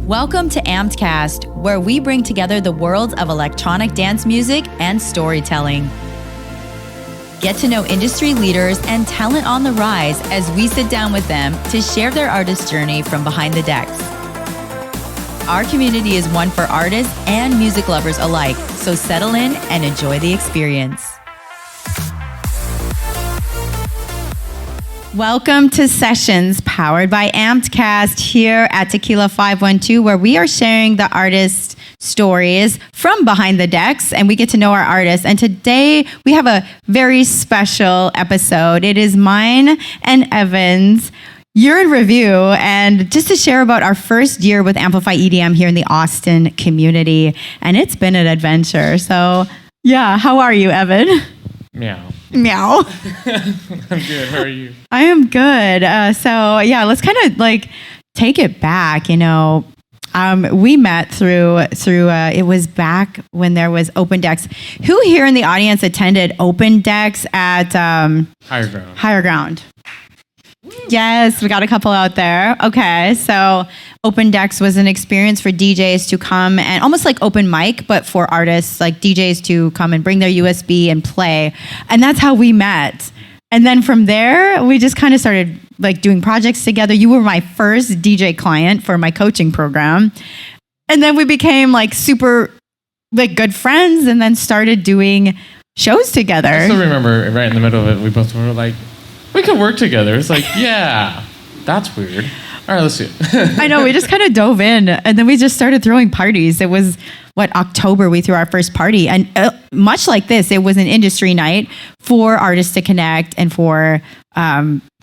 Welcome to Ampedcast, where we bring together the worlds of electronic dance music and storytelling. Get to know industry leaders and talent on the rise as we sit down with them to share their artist journey from behind the decks. Our community is one for artists and music lovers alike, so settle in and enjoy the experience. Welcome to Sessions powered by Ampedcast here at Tequila 512, where we are sharing the artist stories from behind the decks and we get to know our artists. And today we have a very special episode. It is mine and Evan's year in review, and just to share about our first year with Amplify EDM here in the Austin community. And it's been an adventure. So yeah, how are you, Evan? Meow. Meow. I'm good. How are you? I am good. So yeah, let's kind of like take it back. You know, we met through. It was back when there was Open Decks. Who here in the audience attended Open Decks at Higher Ground? Higher Ground. Yes, we got a couple out there. Okay, so Open Decks was an experience for DJs to come and almost like open mic, but for artists, like DJs to come and bring their USB and play. And that's how we met. And then from there, we just kind of started like doing projects together. You were my first DJ client for my coaching program. And then we became like super like good friends and then started doing shows together. I still remember right in the middle of it, we both were like, we could work together. It's like, yeah, that's weird. All right, let's do it. I know, we just kind of dove in and then we just started throwing parties. It was, October we threw our first party. And much like this, it was an industry night for artists to connect and for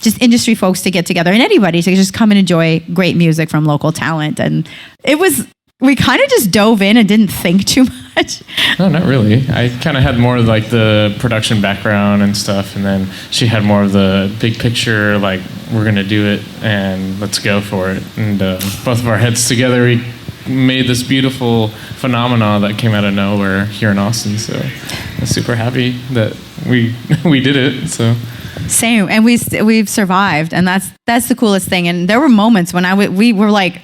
just industry folks to get together and anybody to just come and enjoy great music from local talent. And we kind of just dove in and didn't think too much. No, not really. I kind of had more of like the production background and stuff, and then she had more of the big picture, like we're going to do it and let's go for it. And both of our heads together, we made this beautiful phenomena that came out of nowhere here in Austin. So I'm super happy that we did it. So same, and we've survived, and that's the coolest thing. And there were moments when we were like,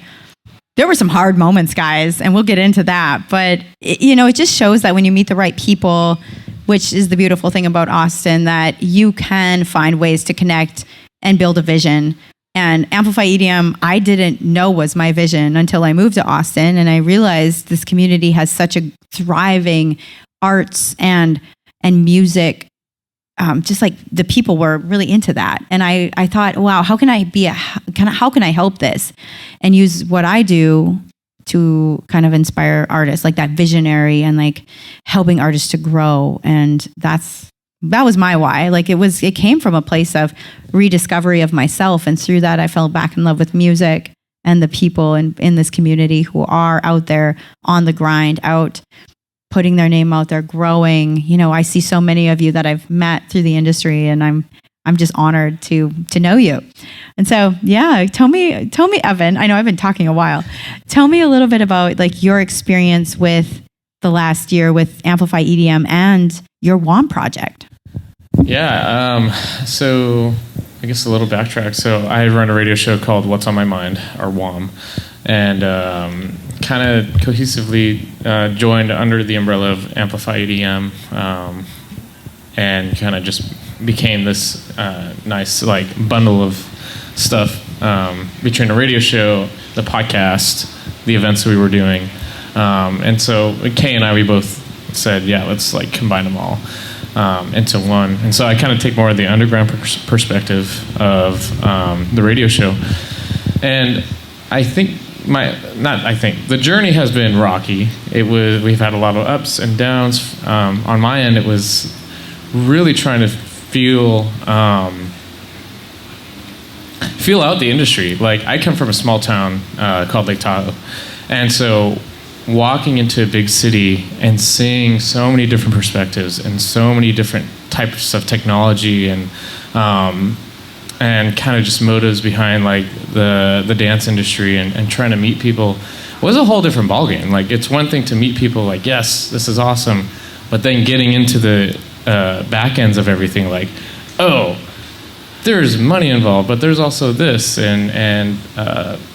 there were some hard moments, guys, and we'll get into that. But, it just shows that when you meet the right people, which is the beautiful thing about Austin, that you can find ways to connect and build a vision. And Amplify EDM, I didn't know was my vision until I moved to Austin. And I realized this community has such a thriving arts and music. Just like the people were really into that. And I thought, wow, how can I help this and use what I do to kind of inspire artists, like that visionary and like helping artists to grow. And that was my why. Like it came from a place of rediscovery of myself. And through that, I fell back in love with music and the people in this community who are out there on the grind, out putting their name out there, growing. I see so many of you that I've met through the industry, and I'm just honored to know you. And so, yeah, tell me, Evan. I know I've been talking a while. Tell me a little bit about like your experience with the last year with Amplify EDM and your WOMM project. Yeah. So I guess a little backtrack. So I run a radio show called What's on My Mind, or WOMM, and kind of cohesively joined under the umbrella of Amplify EDM, and kind of just became this nice like bundle of stuff between a radio show, the podcast, the events we were doing, and so Kay and I, we both said, yeah, let's like combine them all into one. And so I kind of take more of the underground perspective of the radio show, and I think the journey has been rocky. We've had a lot of ups and downs. On my end, it was really trying to feel out the industry. Like, I come from a small town called Lake Tahoe, and so walking into a big city and seeing so many different perspectives and so many different types of technology and kind of just motives behind like the dance industry and trying to meet people was a whole different ballgame. Like, it's one thing to meet people like, yes, this is awesome, but then getting into the back ends of everything, like, oh, there's money involved, but there's also this and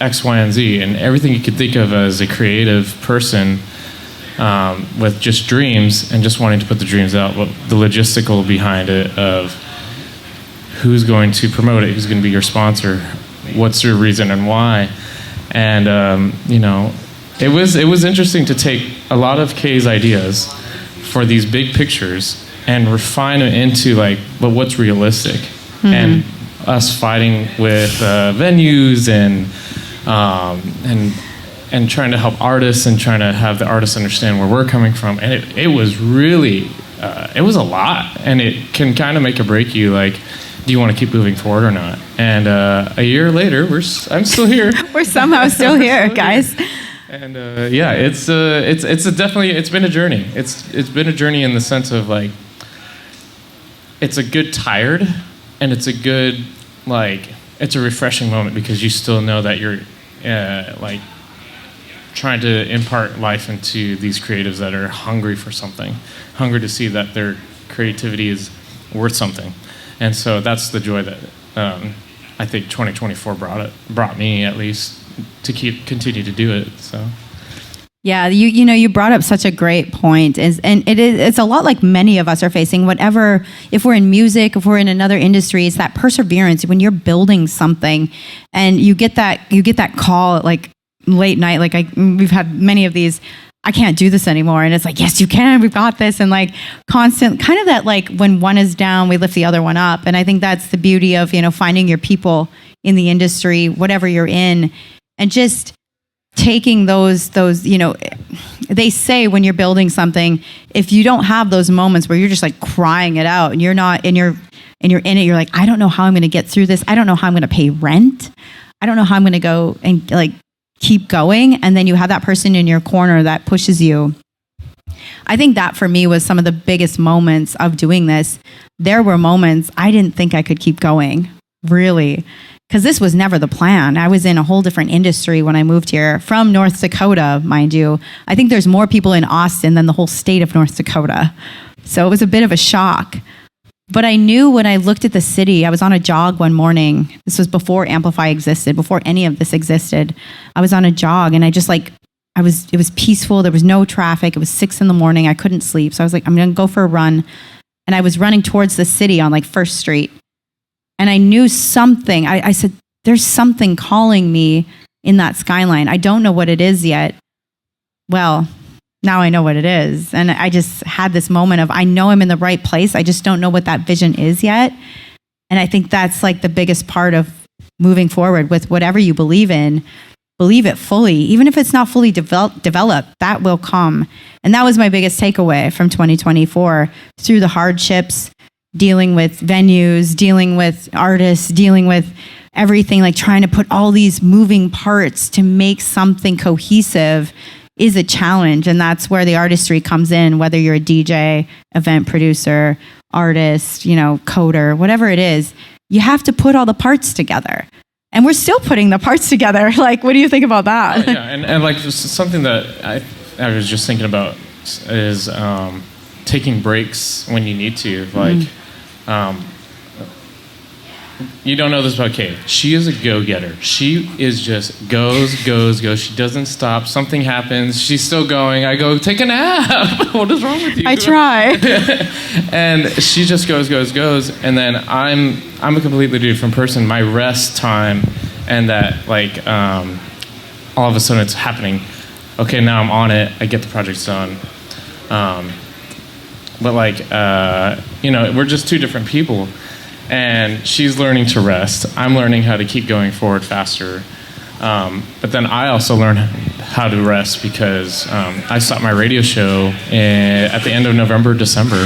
X, Y, and Z, and everything you could think of as a creative person with just dreams and just wanting to put the dreams out. But the logistical behind it of who's going to promote it, who's going to be your sponsor, what's your reason and why, and you know, it was interesting to take a lot of Kay's ideas for these big pictures and refine it into like, but what's realistic. And us fighting with venues and trying to help artists and trying to have the artists understand where we're coming from. And it was really, it was a lot. And it can kind of make or break you, like, do you want to keep moving forward or not? And a year later, I'm still here. We're somehow still here, guys. And yeah, it's definitely, it's been a journey. It's been a journey in the sense of like, it's a good tired. And it's a good, like, it's a refreshing moment because you still know that you're, like, trying to impart life into these creatives that are hungry for something, hungry to see that their creativity is worth something. And so that's the joy that I think 2024 brought me, at least, to continue to do it. So. Yeah, you know, you brought up such a great point, and it's a lot like many of us are facing. Whatever, if we're in music, if we're in another industry, it's that perseverance when you're building something, and you get that call at like late night. Like we've had many of these. I can't do this anymore, and it's like, yes, you can. We've got this, and like constant, kind of that like when one is down, we lift the other one up, and I think that's the beauty of, you know, finding your people in the industry, whatever you're in, and just taking those, you know, they say when you're building something, if you don't have those moments where you're just like crying it out and you're not, and you're in it, you're like, I don't know how I'm going to get through this. I don't know how I'm going to pay rent. I don't know how I'm going to go and like keep going. And then you have that person in your corner that pushes you. I think that for me was some of the biggest moments of doing this. There were moments I didn't think I could keep going, really. Because this was never the plan. I was in a whole different industry when I moved here from North Dakota, mind you. I think there's more people in Austin than the whole state of North Dakota. So it was a bit of a shock. But I knew when I looked at the city, I was on a jog one morning. This was before Amplify existed, before any of this existed. I was on a jog and I just like, it was peaceful. There was no traffic. It was 6 a.m. I couldn't sleep. So I was like, I'm going to go for a run. And I was running towards the city on like First Street. And I knew something. I said, there's something calling me in that skyline. I don't know what it is yet. Well, now I know what it is. And I just had this moment of, I know I'm in the right place. I just don't know what that vision is yet. And I think that's like the biggest part of moving forward with whatever you believe in. Believe it fully. Even if it's not fully developed, that will come. And that was my biggest takeaway from 2024 through the hardships, dealing with venues, dealing with artists, dealing with everything, like trying to put all these moving parts to make something cohesive is a challenge. And that's where the artistry comes in, whether you're a DJ, event producer, artist, you know, coder, whatever it is, you have to put all the parts together. And we're still putting the parts together. Like, what do you think about that? Oh, yeah, and like something that I was just thinking about is taking breaks when you need to. Like, you don't know this about Kay. She is a go-getter. She is just goes. She doesn't stop. Something happens. She's still going. I go, take a nap. What is wrong with you? I try. And she just goes. And then I'm a completely different person. My rest time and that, like, all of a sudden it's happening. Okay, now I'm on it. I get the projects done. But like, you know, we're just two different people. And she's learning to rest. I'm learning how to keep going forward faster. But then I also learn how to rest because I stopped my radio show at the end of November, December,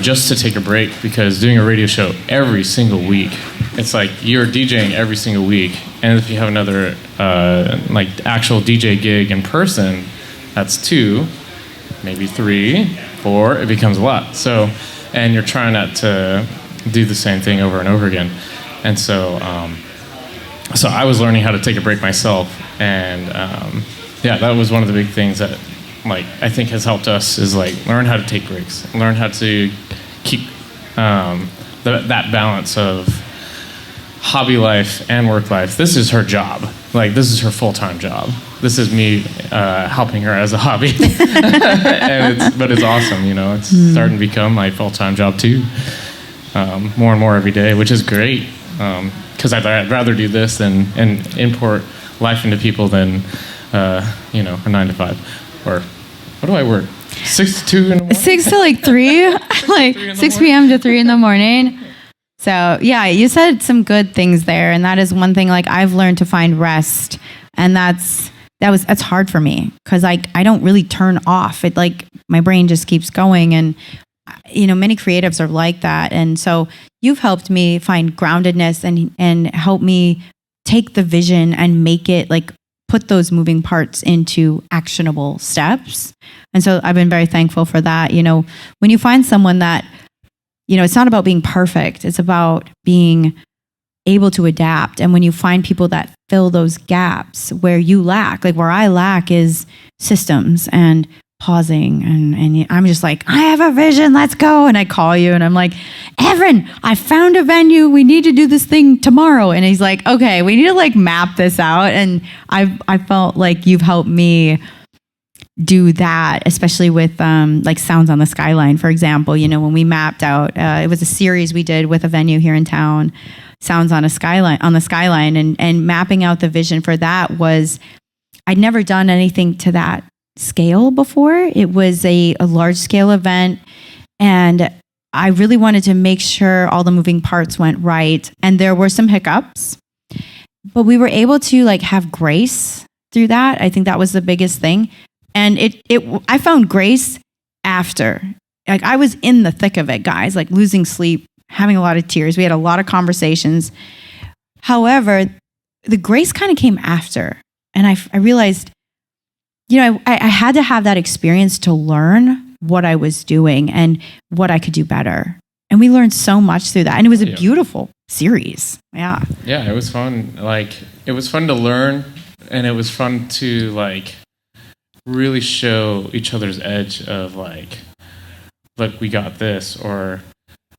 just to take a break, because doing a radio show every single week, it's like you're DJing every single week. And if you have another like actual DJ gig in person, that's 2, maybe 3, 4, it becomes a lot. So, and you're trying not to do the same thing over and over again. And so so I was learning how to take a break myself, and yeah, that was one of the big things that, like, I think has helped us is like learn how to take breaks, learn how to keep the that balance of hobby life and work life. This is her job. Like, this is her full-time job. This is me helping her as a hobby. But it's awesome, you know. It's starting to become my full-time job too. More and more every day, which is great. Because I'd rather do this than and import life into people than you know, a 9 to 5. Or what do I work? 6 to 2 in the morning? 6 to like 3, like 6 p.m. to 3 in the morning. So yeah, you said some good things there, and that is one thing. Like, I've learned to find rest, and that's hard for me because I don't really turn off. It, like, my brain just keeps going, and you know, many creatives are like that. And so you've helped me find groundedness and help me take the vision and make it, like, put those moving parts into actionable steps. And so I've been very thankful for that. You know, when you find someone that, you know, it's not about being perfect, it's about being able to adapt. And when you find people that fill those gaps where you lack, like where I lack is systems and pausing, and I'm just like, I have a vision, let's go. And I call you and I'm like, Evan, I found a venue, we need to do this thing tomorrow. And he's like, okay, we need to like map this out. And I felt like you've helped me do that, especially with like Sounds on the Skyline, for example. You know, when we mapped out, it was a series we did with a venue here in town, Sounds on the Skyline, and mapping out the vision for that was, I'd never done anything to that scale before. It was a large scale event, and I really wanted to make sure all the moving parts went right. And there were some hiccups, but we were able to like have grace through that. I think that was the biggest thing. And I found grace after. Like, I was in the thick of it, guys, like losing sleep, having a lot of tears. We had a lot of conversations. However, the grace kind of came after. And I realized, you know, I had to have that experience to learn what I was doing and what I could do better. And we learned so much through that. And it was a beautiful series. Yeah. Yeah, it was fun. Like, it was fun to learn, and it was fun to like really show each other's edge of like, look, we got this, or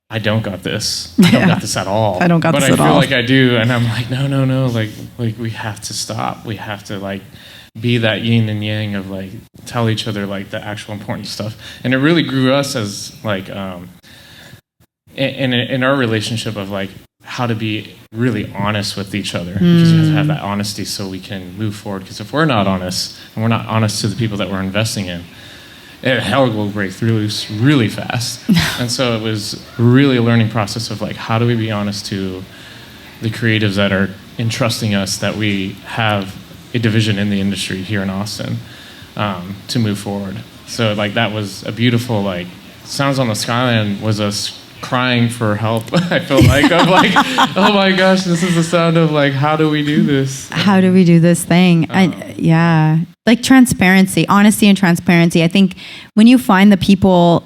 I don't got this. I don't got this at all. I don't got this at all. But I feel like I do. And I'm like, no. Like we have to stop. We have to like be that yin and yang of like tell each other like the actual important stuff. And it really grew us as like in our relationship of like how to be really honest with each other, because you have to have that honesty so we can move forward. Because if we're not honest, and we're not honest to the people that we're investing in, hell will break through really fast. And so it was really a learning process of like, how do we be honest to the creatives that are entrusting us that we have a division in the industry here in Austin to move forward. So like that was a beautiful, like, Sounds on the Skyline was us crying for help. I feel like I'm like, oh my gosh, this is the sound of like, how do we do this? How do we do this thing? Yeah, like transparency, honesty, and transparency. I think when you find the people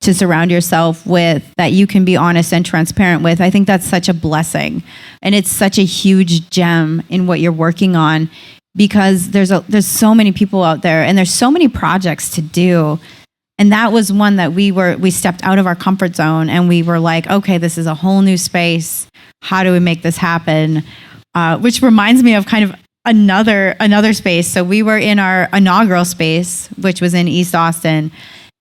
to surround yourself with that you can be honest and transparent with, I think that's such a blessing, and it's such a huge gem in what you're working on, because there's so many people out there, and there's so many projects to do. And that was one that we stepped out of our comfort zone, and we were like, okay, this is a whole new space. How do we make this happen? Which reminds me of kind of another space. So we were in our inaugural space, which was in East Austin.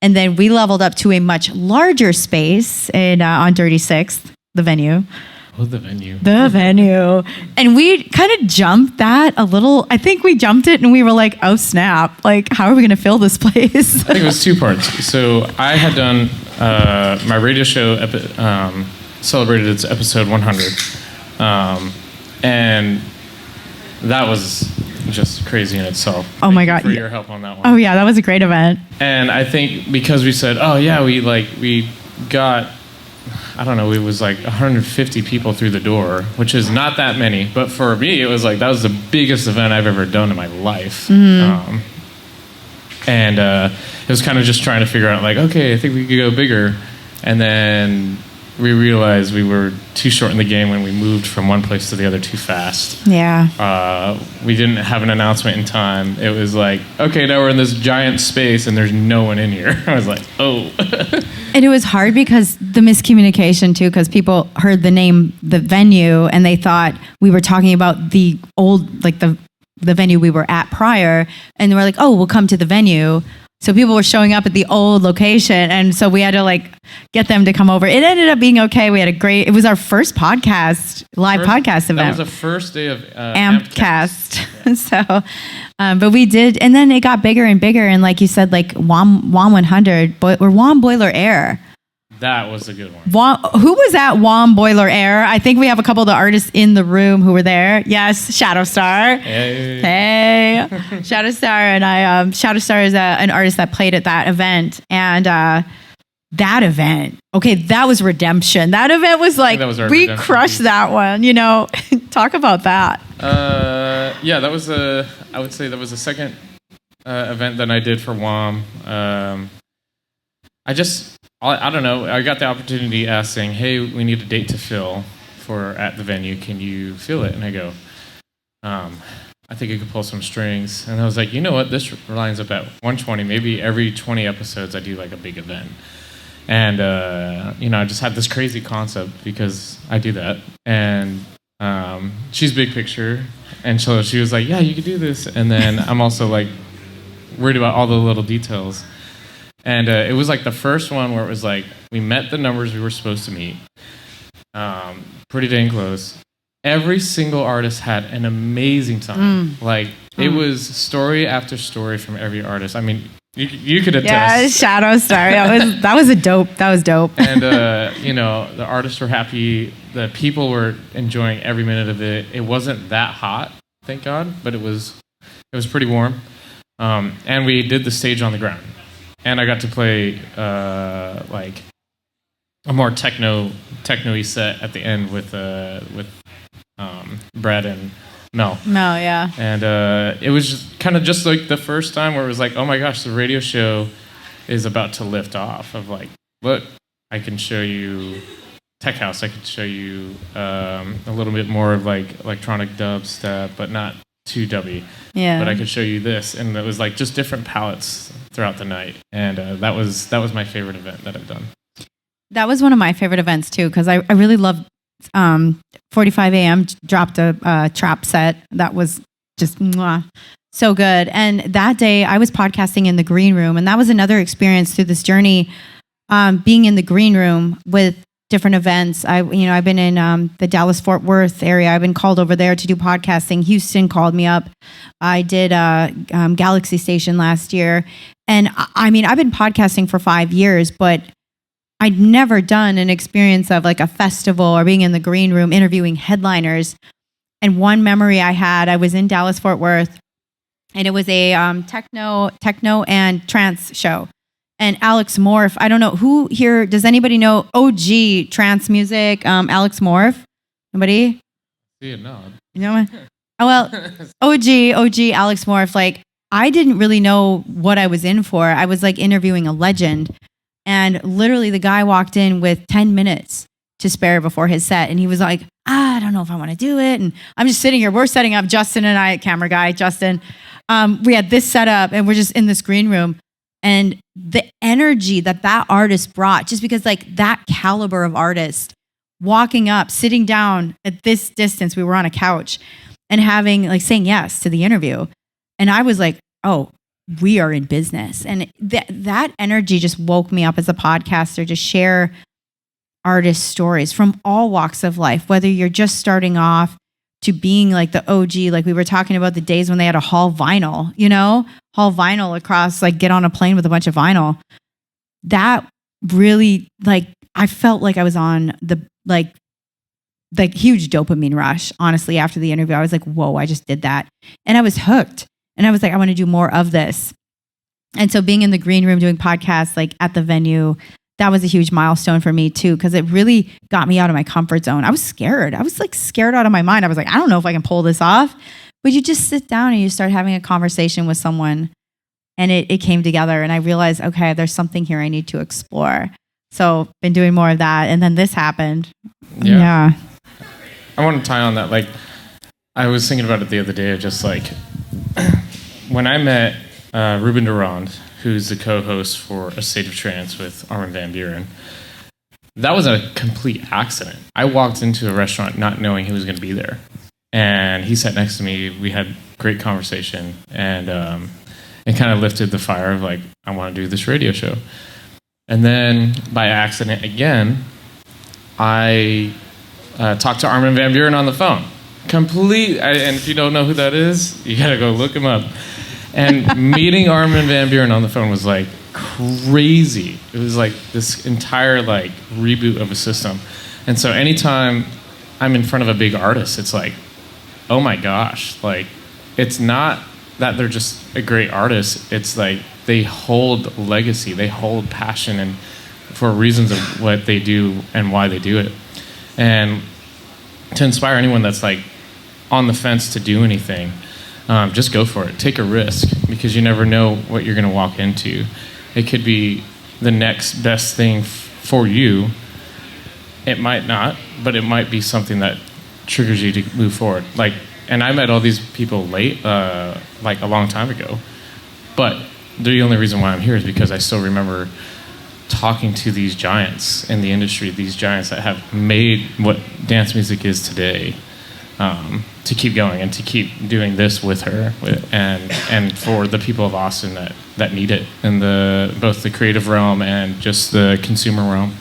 And then we leveled up to a much larger space on 36th, the venue. Oh, the venue. The venue. And we kind of jumped that a little. I think we jumped it and we were like, oh, snap. Like, how are we going to fill this place? I think it was 2 parts. So I had done my radio show, celebrated its episode 100. And that was just crazy in itself. Oh, my God. Thank you for your help on that one. Oh, yeah. That was a great event. And I think because we said, oh, yeah, we got, I don't know, it was like 150 people through the door, which is not that many. But for me, it was like, that was the biggest event I've ever done in my life. Mm-hmm. It was kind of just trying to figure out like, okay, I think we could go bigger. And then we realized we were too short in the game when we moved from one place to the other too fast. Yeah. We didn't have an announcement in time. It was like, okay, now we're in this giant space and there's no one in here. I was like, oh. And it was hard because the miscommunication too, because people heard the name, the venue, and they thought we were talking about the old, like the venue we were at prior. And they were like, oh, we'll come to the venue. So people were showing up at the old location. And so we had to like get them to come over. It ended up being okay. We had it was our first podcast, live podcast event. That was the first day of Ampcast. Yeah. So, but we did, and then it got bigger and bigger. And like you said, like WOMM 100, or WOMM Boiler Air. That was a good one. Who was at WOMM Boiler Air? I think we have a couple of the artists in the room who were there. Yes, Shadow Star. Hey. Shadow Star. And Shadow Star is an artist that played at that event. And that event, okay, that was redemption. That event was like, we crushed that one, you know. Talk about that. Yeah, that was I would say that was the second event that I did for WOMM. I don't know. I got the opportunity asking, hey, we need a date to fill at the venue. Can you fill it? And I go, I think I could pull some strings. And I was like, you know what? This lines up at 120. Maybe every 20 episodes I do like a big event. And, I just had this crazy concept because I do that. And she's big picture. And so she was like, yeah, you could do this. And then I'm also like worried about all the little details. And it was like the first one where it was like, we met the numbers we were supposed to meet. Pretty dang close. Every single artist had an amazing time. It was story after story from every artist. I mean, you could attest. Yeah, Shadow Star. That was dope. And, the artists were happy. The people were enjoying every minute of it. It wasn't that hot, thank God, but it was pretty warm. And we did the stage on the ground. And I got to play like a more techno-y set at the end with Brad and Mel. Mel, yeah. And it was kind of just like the first time where it was like, oh my gosh, the radio show is about to lift off. Of like, look, I can show you tech house. I could show you a little bit more of like electronic dubstep, but not too dubby. Yeah. But I could show you this, and it was like just different palettes throughout the night, and that was my favorite event that I've done. That was one of my favorite events too, because I really loved 45 AM dropped a trap set that was just so good. And that day I was podcasting in the green room, and that was another experience through this journey, being in the green room with different events. I've been in the Dallas-Fort Worth area. I've been called over there to do podcasting. Houston called me up. I did Galaxy Station last year. And I've been podcasting for 5 years, but I'd never done an experience of like a festival or being in the green room interviewing headliners. And one memory I had, I was in Dallas-Fort Worth, and it was a techno and trance show. And Alex Morph, I don't know who here, does anybody know OG trance music? Alex Morph? Nobody? Yeah, no. You know what? Oh, well, OG Alex Morph, like, I didn't really know what I was in for. I was like interviewing a legend. And literally the guy walked in with 10 minutes to spare before his set. And he was like, I don't know if I want to do it. And I'm just sitting here. We're setting up, Justin and I, camera guy, Justin. We had this set up, and we're just in this green room. And the energy that artist brought, just because like that caliber of artist walking up, sitting down at this distance, we were on a couch, and saying yes to the interview. And I was like, oh, we are in business. And that energy just woke me up as a podcaster to share artist stories from all walks of life, whether you're just starting off to being like the OG, like we were talking about the days when they had a haul vinyl across, like get on a plane with a bunch of vinyl. That really, like, I felt like I was on the huge dopamine rush, honestly, after the interview. I was like, whoa, I just did that. And I was hooked. And I was like, I want to do more of this. And so being in the green room doing podcasts, like at the venue, that was a huge milestone for me too, because it really got me out of my comfort zone. I was scared. I was like scared out of my mind. I was like, I don't know if I can pull this off. But you just sit down and you start having a conversation with someone, and it came together. And I realized, okay, there's something here I need to explore. So been doing more of that. And then this happened. Yeah. I want to tie on that. Like, I was thinking about it the other day, just like when I met Ruben Durand, who's the co-host for A State of Trance with Armin van Buuren. That was a complete accident. I walked into a restaurant not knowing he was going to be there. And he sat next to me. We had great conversation. And it kind of lifted the fire of like, I want to do this radio show. And then by accident again, I talked to Armin van Buuren on the phone. And if you don't know who that is, you got to go look him up. And meeting Armin van Buuren on the phone was like crazy. It was like this entire like reboot of a system. And so anytime I'm in front of a big artist, it's like, oh my gosh, like it's not that they're just a great artist. It's like they hold legacy, they hold passion, and for reasons of what they do and why they do it. And to inspire anyone that's like on the fence to do anything, just go for it. Take a risk, because you never know what you're going to walk into. It could be the next best thing for you. It might not, but it might be something that triggers you to move forward. Like, and I met all these people late, like a long time ago. But the only reason why I'm here is because I still remember talking to these giants in the industry, these giants that have made what dance music is today, to keep going and to keep doing this with her, and for the people of Austin that need it in both the creative realm and just the consumer realm.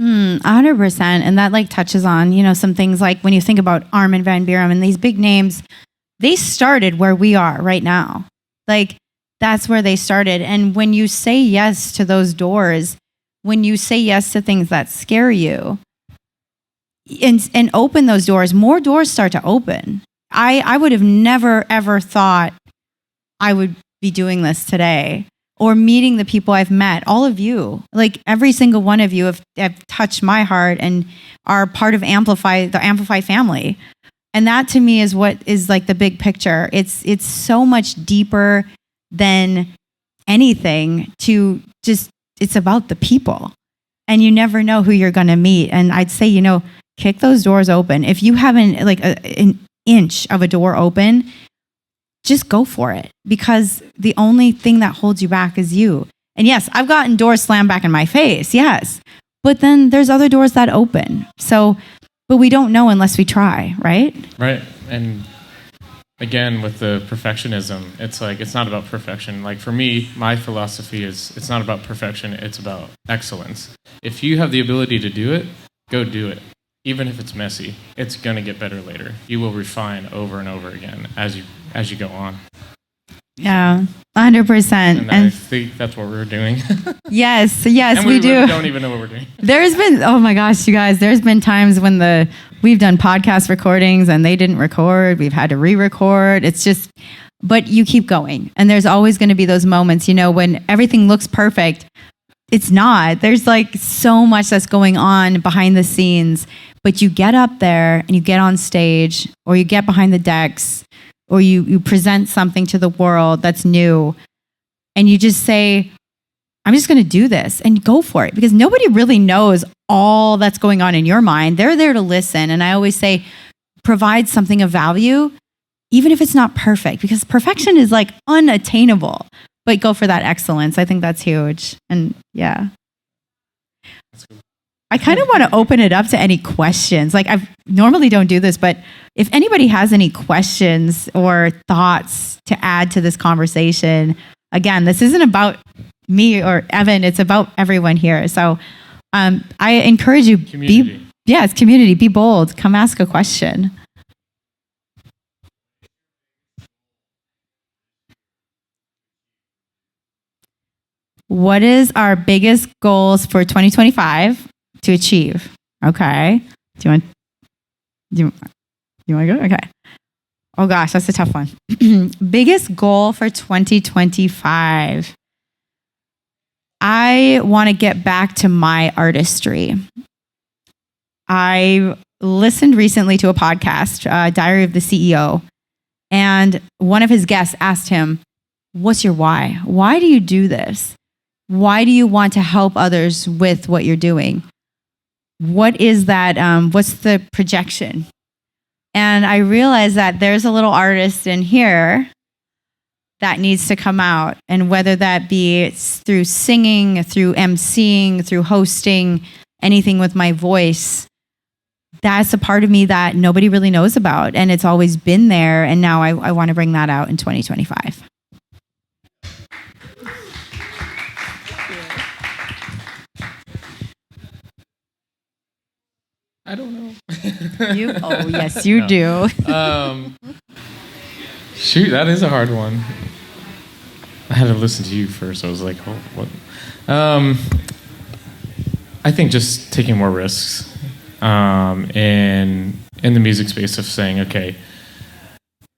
100%. And that like touches on, some things like when you think about Armin van Buuren and these big names, they started where we are right now. Like that's where they started. And when you say yes to those doors, when you say yes to things that scare you and open those doors, more doors start to open. I would have never, ever thought I would be doing this today, or meeting the people I've met. All of you, like every single one of you have touched my heart and are part of Amplify, the Amplify family. And that to me is what is like the big picture. It's so much deeper than anything it's about the people. And you never know who you're going to meet. And I'd say, kick those doors open. If you haven't like an inch of a door open, just go for it, because the only thing that holds you back is you. And yes, I've gotten doors slammed back in my face. Yes. But then there's other doors that open. So, but we don't know unless we try, right? Right. And again, with the perfectionism, it's like, it's not about perfection. Like for me, my philosophy is it's not about perfection. It's about excellence. If you have the ability to do it, go do it. Even if it's messy, it's going to get better later. You will refine over and over again as you go on. Yeah, 100%. And I think that's what we're doing. Yes, and we do. We don't even know what we're doing. There's been, oh my gosh, you guys, there's been times when we've done podcast recordings and they didn't record. We've had to re-record. It's just, but you keep going. And there's always going to be those moments, when everything looks perfect. It's not. There's like so much that's going on behind the scenes, but you get up there and you get on stage, or you get behind the decks, or you present something to the world that's new, and you just say, I'm just going to do this, and go for it, because nobody really knows all that's going on in your mind. They're there to listen. And I always say, provide something of value, even if it's not perfect, because perfection is like unattainable. But go for that excellence. I think that's huge. And yeah. I kind of want to open it up to any questions. Like I normally don't do this, but if anybody has any questions or thoughts to add to this conversation, again, this isn't about me or Evan. It's about everyone here. So I encourage you, community. It's community. Be bold. Come ask a question. What is our biggest goals for 2025 to achieve? Okay. Do you want to go? Okay. Oh gosh, that's a tough one. Biggest goal for 2025. I want to get back to my artistry. I listened recently to a podcast, Diary of the CEO, and one of his guests asked him, what's your why? Why do you do this? Why do you want to help others with what you're doing? What is that? What's the projection? And I realized that there's a little artist in here that needs to come out. And whether that be through singing, through emceeing, through hosting, anything with my voice, that's a part of me that nobody really knows about. And it's always been there. And now I want to bring that out in 2025. I don't know. Oh, yes, you do. Shoot, that is a hard one. I had to listen to you first. I was like, oh, what? I think just taking more risks in the music space of saying, okay,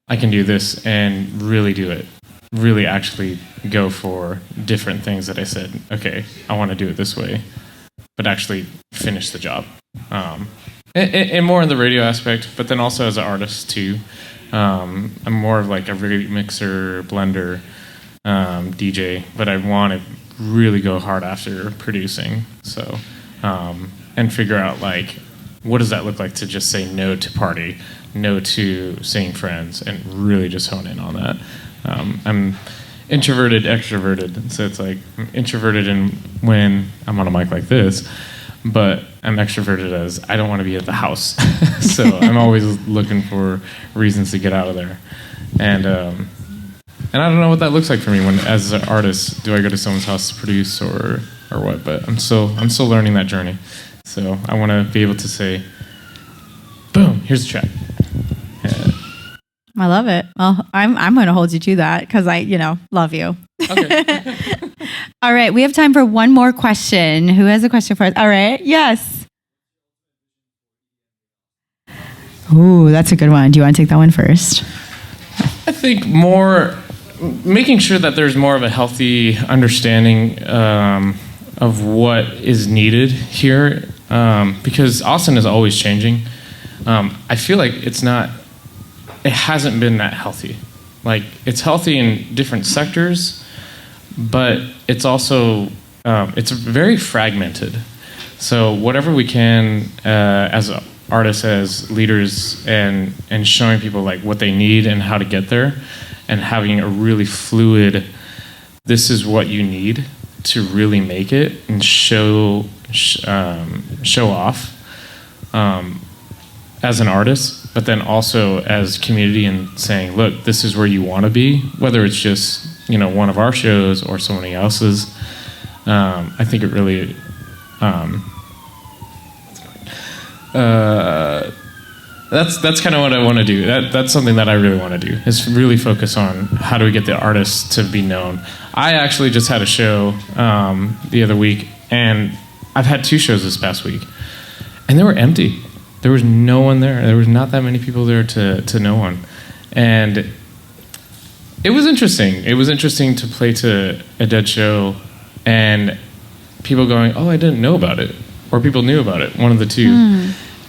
I can do this and really do it. Really actually go for different things that I said, okay, I want to do it this way, but actually finish the job. And more in the radio aspect, but then also as an artist too. I'm more of like a remixer, blender, DJ, but I want to really go hard after producing. So, and figure out like, what does that look like to just say no to party, no to seeing friends, and really just hone in on that. I'm introverted, extroverted, so it's like I'm introverted when I'm on a mic like this, but I'm extroverted as I don't want to be at the house. So I'm always looking for reasons to get out of there. And I don't know what that looks like for me when, as an artist, do I go to someone's house to produce or what? But I'm still learning that journey. So I want to be able to say, boom, here's the track. I love it. Well, I'm going to hold you to that because I, love you. Okay. All right. We have time for one more question. Who has a question for us? All right. Yes. Ooh, that's a good one. Do you want to take that one first? I think making sure that there's more of a healthy understanding of what is needed here, because Austin is always changing. I feel like it hasn't been that healthy. Like, it's healthy in different sectors, but it's also, it's very fragmented. So whatever we can, as artists, as leaders, and showing people like what they need and how to get there, and having a really fluid, this is what you need to really make it and show off as an artist, but then also as community, and saying, look, this is where you want to be, whether it's just one of our shows or somebody else's. I think it really that's kind of what I want to do. That's something that I really want to do, is really focus on how do we get the artists to be known. I actually just had a show the other week, and I've had 2 shows this past week, and they were empty. There was no one there. There was not that many people there to no one. And it was interesting. It was interesting to play to a dead show and people going, oh, I didn't know about it. Or people knew about it, one of the two.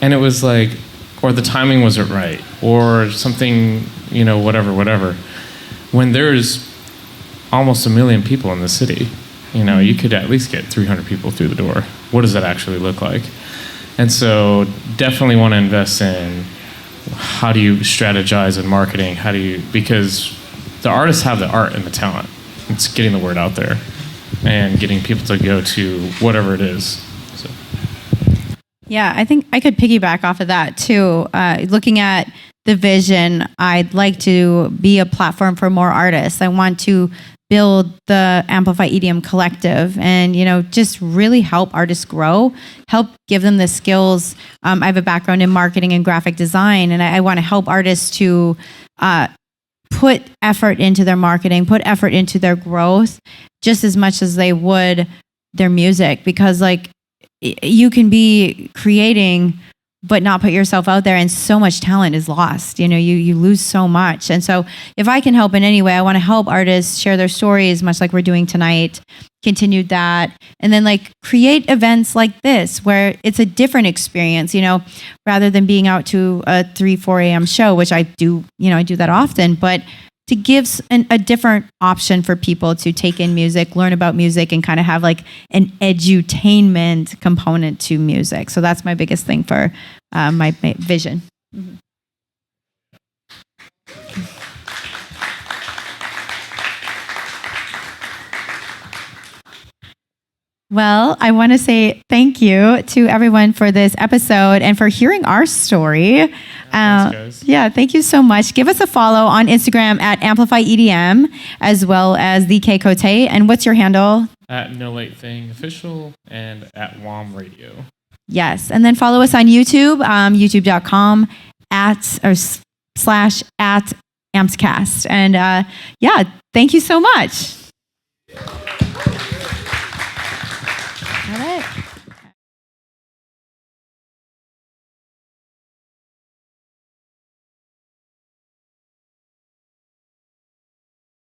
And it was like, or the timing wasn't right, or something, whatever. When there's almost 1 million people in the city, you could at least get 300 people through the door. What does that actually look like? And so definitely want to invest in how do you strategize in marketing? Because the artists have the art and the talent. It's getting the word out there and getting people to go to whatever it is. So. Yeah, I think I could piggyback off of that too. Looking at the vision, I'd like to be a platform for more artists. I want to build the Amplify EDM collective and, just really help artists grow, help give them the skills. I have a background in marketing and graphic design, and I want to help artists to put effort into their marketing, put effort into their growth just as much as they would their music, because you can be creating but not put yourself out there, and so much talent is lost. You lose so much. And so if I can help in any way, I want to help artists share their stories, much like we're doing tonight, continue that, and then create events like this where it's a different experience, rather than being out to a 3-4 a.m. show, which I do, I do that often, but to give a different option for people to take in music, learn about music, and kind of have like an edutainment component to music. So that's my biggest thing for my vision. Mm-hmm. Well, I want to say thank you to everyone for this episode and for hearing our story. Thanks, guys. Thank you so much. Give us a follow on Instagram at Amplify EDM, as well as the Kay Cote. And what's your handle? At No Late Thing Official and at WOMM Radio. Yes. And then follow us on YouTube, youtube.com /@AmpsCast. And thank you so much.